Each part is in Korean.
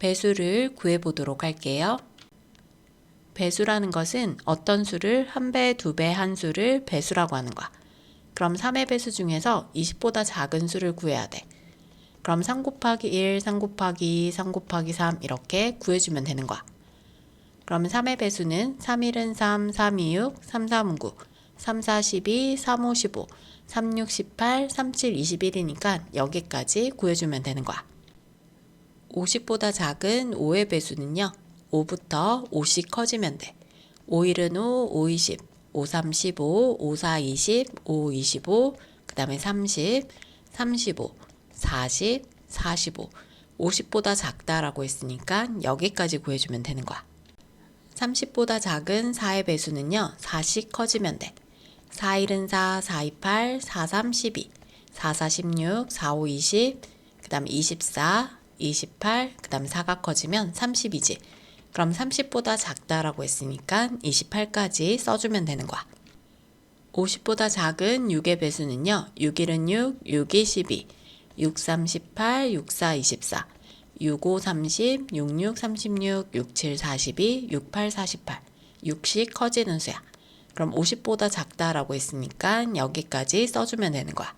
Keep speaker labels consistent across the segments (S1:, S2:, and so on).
S1: 배수를 구해보도록 할게요. 배수라는 것은 어떤 수를 한 배, 두 배 한 수를 배수라고 하는 거야. 그럼 3의 배수 중에서 20보다 작은 수를 구해야 돼. 그럼 3 곱하기 1, 3 곱하기 2, 3 곱하기 3 이렇게 구해주면 되는 거야. 그러면 3의 배수는 3, 1은 3, 3, 2, 6, 3, 3, 9, 3, 4, 12, 3, 5, 15, 3, 6, 18, 3, 7, 21이니까 여기까지 구해주면 되는 거야. 50보다 작은 5의 배수는요. 5부터 5씩 커지면 돼. 5, 1은 5, 5, 20, 5, 3, 15, 5, 4, 20, 5, 25, 그 다음에 30, 35, 40, 45, 50보다 작다라고 했으니까 여기까지 구해주면 되는 거야. 30보다 작은 4의 배수는요. 4씩 커지면 돼. 4, 1은 4, 4, 2, 8, 4, 3, 12, 4, 4, 16, 4, 5, 20, 그 다음에 24, 28, 그 다음에 4가 커지면 30이지. 그럼 30보다 작다라고 했으니까 28까지 써주면 되는 거야. 50보다 작은 6의 배수는요. 6, 1은 6, 6, 2, 12, 6, 3, 18, 6, 4, 24, 6, 5, 30, 6, 6, 36, 6, 7, 42, 6, 8, 48, 6씩 커지는 수야. 그럼 50보다 작다라고 했으니까 여기까지 써주면 되는 거야.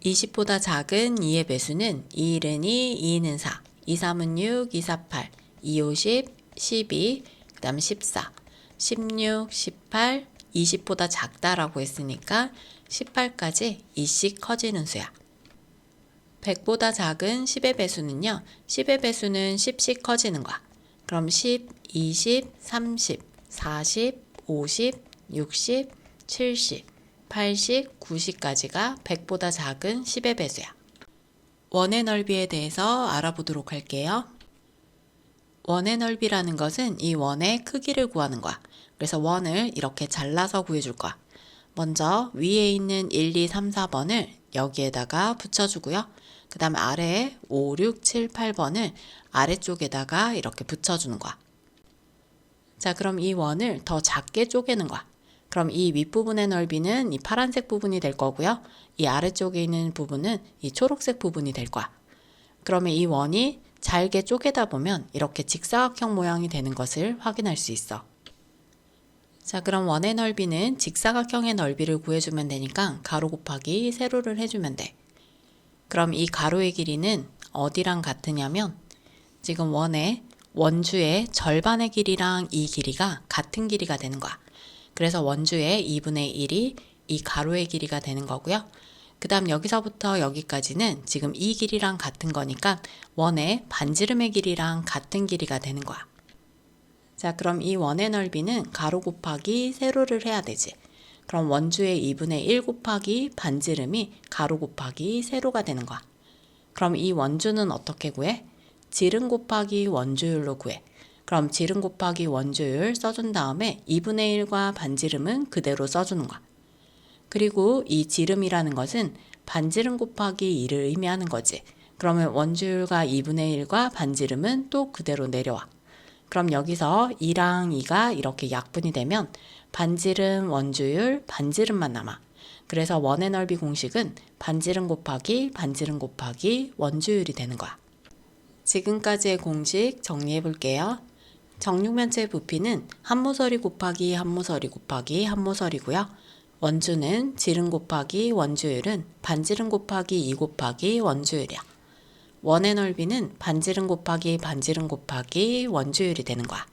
S1: 20보다 작은 2의 배수는 2, 1은 2, 2는 4, 2, 3은 6, 2, 4, 8, 2, 5, 10, 12, 그 다음 14, 16, 18, 20보다 작다라고 했으니까 18까지 2씩 커지는 수야. 100보다 작은 10의 배수는요. 10의 배수는 10씩 커지는 거야. 그럼 10, 20, 30, 40, 50, 60, 70, 80, 90까지가 100보다 작은 10의 배수야. 원의 넓이에 대해서 알아보도록 할게요. 원의 넓이라는 것은 이 원의 크기를 구하는 거야. 그래서 원을 이렇게 잘라서 구해줄 거야. 먼저 위에 있는 1, 2, 3, 4번을 여기에다가 붙여주고요. 그 다음에 아래에 5, 6, 7, 8번을 아래쪽에다가 이렇게 붙여주는 거야. 자, 그럼 이 원을 더 작게 쪼개는 거야. 그럼 이 윗부분의 넓이는 이 파란색 부분이 될 거고요. 이 아래쪽에 있는 부분은 이 초록색 부분이 될 거야. 그러면 이 원이 잘게 쪼개다 보면 이렇게 직사각형 모양이 되는 것을 확인할 수 있어. 자, 그럼 원의 넓이는 직사각형의 넓이를 구해주면 되니까 가로 곱하기 세로를 해주면 돼. 그럼 이 가로의 길이는 어디랑 같으냐면 지금 원주의 절반의 길이랑 이 길이가 같은 길이가 되는 거야. 그래서 원주의 2분의 1이 이 가로의 길이가 되는 거고요. 그 다음 여기서부터 여기까지는 지금 이 길이랑 같은 거니까 원의 반지름의 길이랑 같은 길이가 되는 거야. 자, 그럼 이 원의 넓이는 가로 곱하기 세로를 해야 되지. 그럼 원주의 2분의 1 곱하기 반지름이 가로 곱하기 세로가 되는 거야. 그럼 이 원주는 어떻게 구해? 지름 곱하기 원주율로 구해. 그럼 지름 곱하기 원주율 써준 다음에 2분의 1과 반지름은 그대로 써주는 거야. 그리고 이 지름이라는 것은 반지름 곱하기 2를 의미하는 거지. 그러면 원주율과 2분의 1과 반지름은 또 그대로 내려와. 그럼 여기서 2랑 2가 이렇게 약분이 되면 반지름, 원주율, 반지름만 남아. 그래서 원의 넓이 공식은 반지름 곱하기 반지름 곱하기 원주율이 되는 거야. 지금까지의 공식 정리해 볼게요. 정육면체의 부피는 한모서리 곱하기 한모서리 곱하기 한모서리고요. 원주는 지름 곱하기 원주율은 반지름 곱하기 2 곱하기 원주율이야. 원의 넓이는 반지름 곱하기 반지름 곱하기 원주율이 되는 거야.